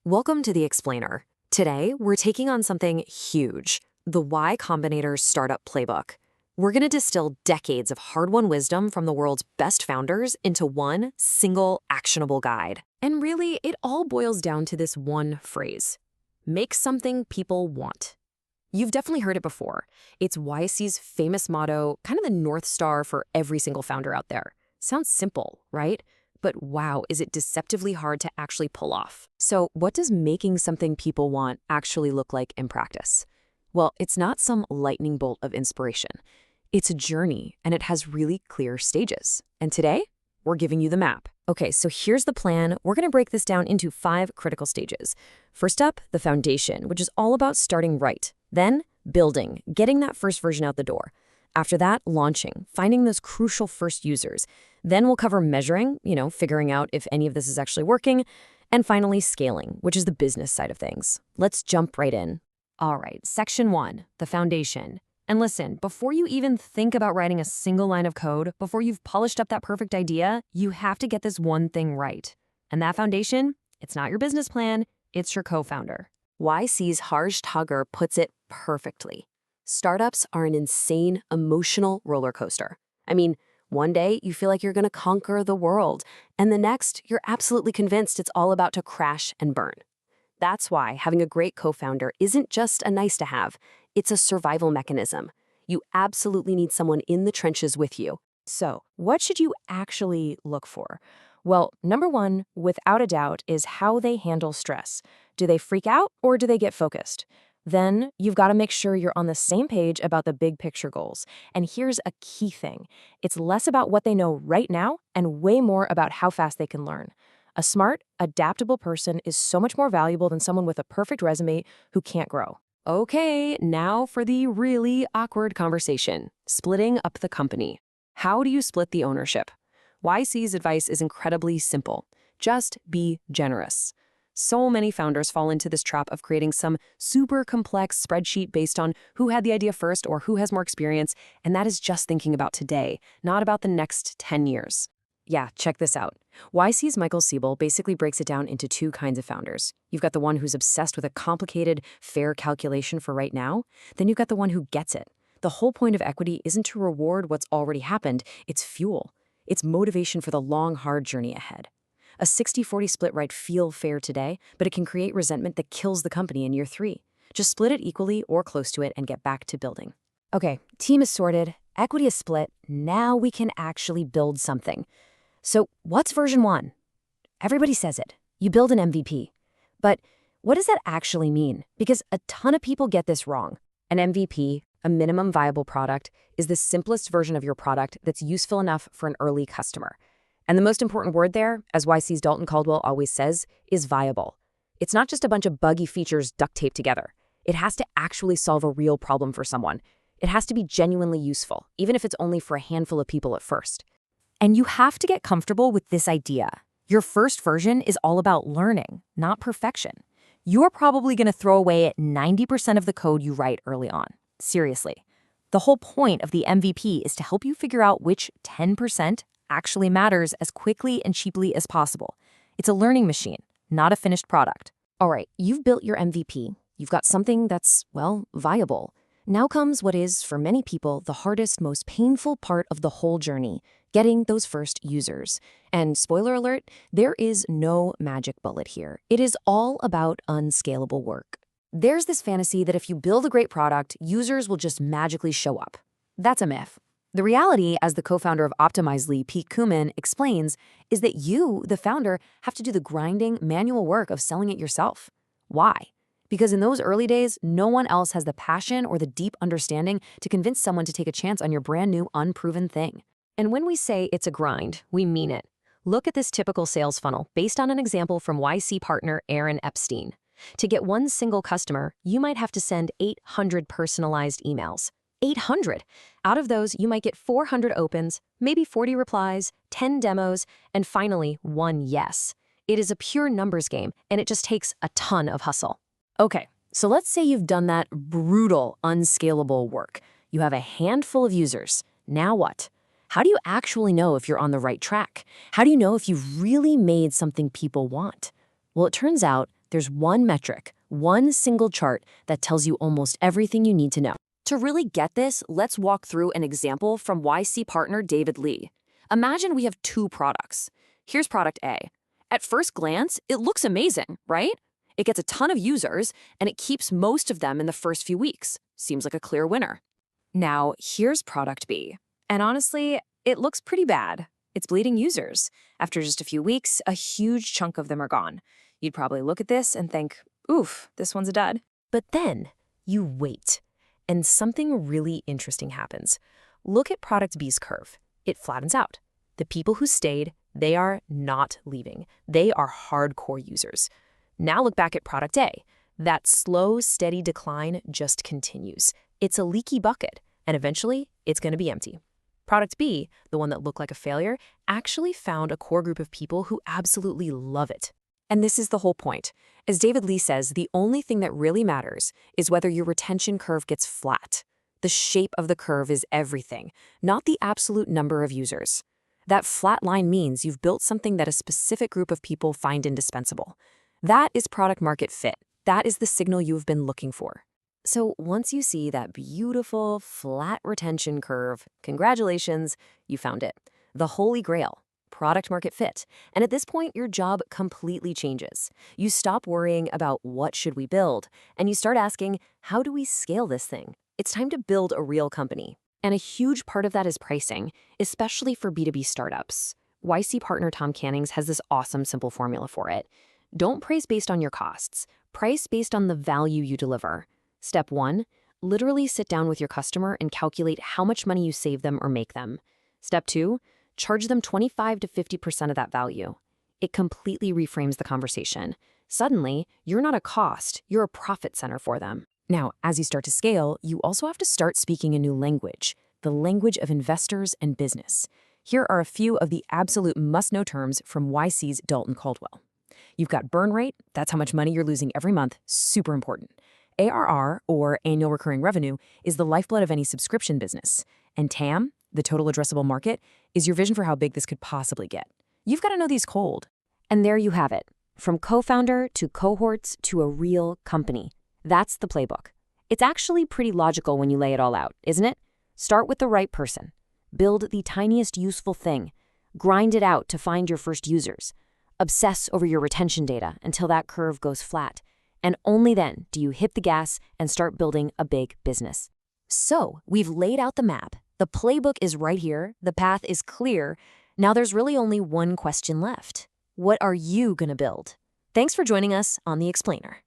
Welcome to the Explainer. Today, we're taking on something huge, the Y Combinator Startup Playbook. We're going to distill decades of hard-won wisdom from the world's best founders into one single actionable guide. And really, it all boils down to this one phrase: make something people want. You've definitely heard it before. It's YC's famous motto, kind of the North Star for every single founder out there. Sounds simple, right? But wow, is it deceptively hard to actually pull off. So what does making something people want actually look like in practice? Well, it's not some lightning bolt of inspiration. It's a journey, and it has really clear stages. And today, we're giving you the map. Okay, so here's the plan. We're going to break this down into 5 critical stages. First up, the foundation, which is all about starting right. Then, building, getting that first version out the door. After that, launching, finding those crucial first users. Then we'll cover measuring, figuring out if any of this is actually working. And finally, scaling, which is the business side of things. Let's jump right in. All right, section 1, the foundation. And listen, before you even think about writing a single line of code, before you've polished up that perfect idea, you have to get this one thing right. And that foundation, it's not your business plan, it's your co-founder. YC's Harsh Thakur puts it perfectly. Startups are an insane, emotional roller coaster. I mean, one day you feel like you're going to conquer the world, and the next you're absolutely convinced it's all about to crash and burn. That's why having a great co-founder isn't just a nice to have, it's a survival mechanism. You absolutely need someone in the trenches with you. So, what should you actually look for? Well, number 1, without a doubt, is how they handle stress. Do they freak out or do they get focused? Then you've got to make sure you're on the same page about the big picture goals. And here's a key thing. It's less about what they know right now and way more about how fast they can learn. A smart, adaptable person is so much more valuable than someone with a perfect resume who can't grow. Okay, now for the really awkward conversation, splitting up the company. How do you split the ownership? YC's advice is incredibly simple. Just be generous. So many founders fall into this trap of creating some super complex spreadsheet based on who had the idea first or who has more experience, and that is just thinking about today, not about the next 10 years. Yeah, check this out. YC's Michael Siebel basically breaks it down into 2 kinds of founders. You've got the one who's obsessed with a complicated, fair calculation for right now. Then you've got the one who gets it. The whole point of equity isn't to reward what's already happened, it's fuel. It's motivation for the long, hard journey ahead. A 60-40 split might feel fair today, but it can create resentment that kills the company in year 3. Just split it equally or close to it and get back to building. Okay, team is sorted, equity is split, now we can actually build something. So what's version 1? Everybody says it. You build an MVP. But what does that actually mean? Because a ton of people get this wrong. An MVP, a minimum viable product, is the simplest version of your product that's useful enough for an early customer. And the most important word there, as YC's Dalton Caldwell always says, is viable. It's not just a bunch of buggy features duct taped together. It has to actually solve a real problem for someone. It has to be genuinely useful, even if it's only for a handful of people at first. And you have to get comfortable with this idea. Your first version is all about learning, not perfection. You're probably going to throw away 90% of the code you write early on. Seriously. The whole point of the MVP is to help you figure out which 10% actually matters as quickly and cheaply as possible. It's a learning machine, not a finished product. All right, you've built your MVP. You've got something that's, viable. Now comes what is, for many people, the hardest, most painful part of the whole journey, getting those first users. And spoiler alert, there is no magic bullet here. It is all about unscalable work. There's this fantasy that if you build a great product, users will just magically show up. That's a myth. The reality, as the co-founder of Optimizely, Pete Kumin, explains, is that you, the founder, have to do the grinding, manual work of selling it yourself. Why? Because in those early days, no one else has the passion or the deep understanding to convince someone to take a chance on your brand new, unproven thing. And when we say it's a grind, we mean it. Look at this typical sales funnel based on an example from YC partner Aaron Epstein. To get one single customer, you might have to send 800 personalized emails. 800. Out of those, you might get 400 opens, maybe 40 replies, 10 demos, and finally, 1 yes. It is a pure numbers game, and it just takes a ton of hustle. Okay, so let's say you've done that brutal, unscalable work. You have a handful of users. Now what? How do you actually know if you're on the right track? How do you know if you've really made something people want? Well, it turns out There's one metric, one single chart that tells you almost everything you need to know. To really get this, let's walk through an example from YC partner David Lee. Imagine we have two products. Here's product A. At first glance, it looks amazing, right? It gets a ton of users, and it keeps most of them in the first few weeks. Seems like a clear winner. Now, here's product B. And honestly, it looks pretty bad. It's bleeding users. After just a few weeks, a huge chunk of them are gone. You'd probably look at this and think, oof, this one's a dud. But then you wait, and something really interesting happens. Look at product B's curve. It flattens out. The people who stayed, they are not leaving. They are hardcore users. Now look back at product A. That slow, steady decline just continues. It's a leaky bucket, and eventually it's going to be empty. Product B, the one that looked like a failure, actually found a core group of people who absolutely love it. And this is the whole point. As David Lee says, the only thing that really matters is whether your retention curve gets flat. The shape of the curve is everything, not the absolute number of users. That flat line means you've built something that a specific group of people find indispensable. That is product market fit. That is the signal you've been looking for. So once you see that beautiful, flat retention curve, congratulations, you found it. The holy grail, product market fit. And at this point, your job completely changes. You stop worrying about what should we build, and you start asking, how do we scale this thing? It's time to build a real company. And a huge part of that is pricing, especially for B2B startups. YC partner Tom Cannings has this awesome, simple formula for it. Don't price based on your costs. Price based on the value you deliver. Step 1, literally sit down with your customer and calculate how much money you save them or make them. Step 2, charge them 25 to 50% of that value. It completely reframes the conversation. Suddenly, you're not a cost, you're a profit center for them. Now, as you start to scale, you also have to start speaking a new language, the language of investors and business. Here are a few of the absolute must-know terms from YC's Dalton Caldwell. You've got burn rate, that's how much money you're losing every month, super important. ARR, or annual recurring revenue, is the lifeblood of any subscription business. And TAM, the total addressable market, is your vision for how big this could possibly get. You've got to know these cold. And there you have it. From co-founder to cohorts to a real company. That's the playbook. It's actually pretty logical when you lay it all out, isn't it? Start with the right person. Build the tiniest useful thing. Grind it out to find your first users. Obsess over your retention data until that curve goes flat. And only then do you hit the gas and start building a big business. So, we've laid out the map. The playbook is right here. The path is clear. Now there's really only one question left. What are you going to build? Thanks for joining us on The Explainer.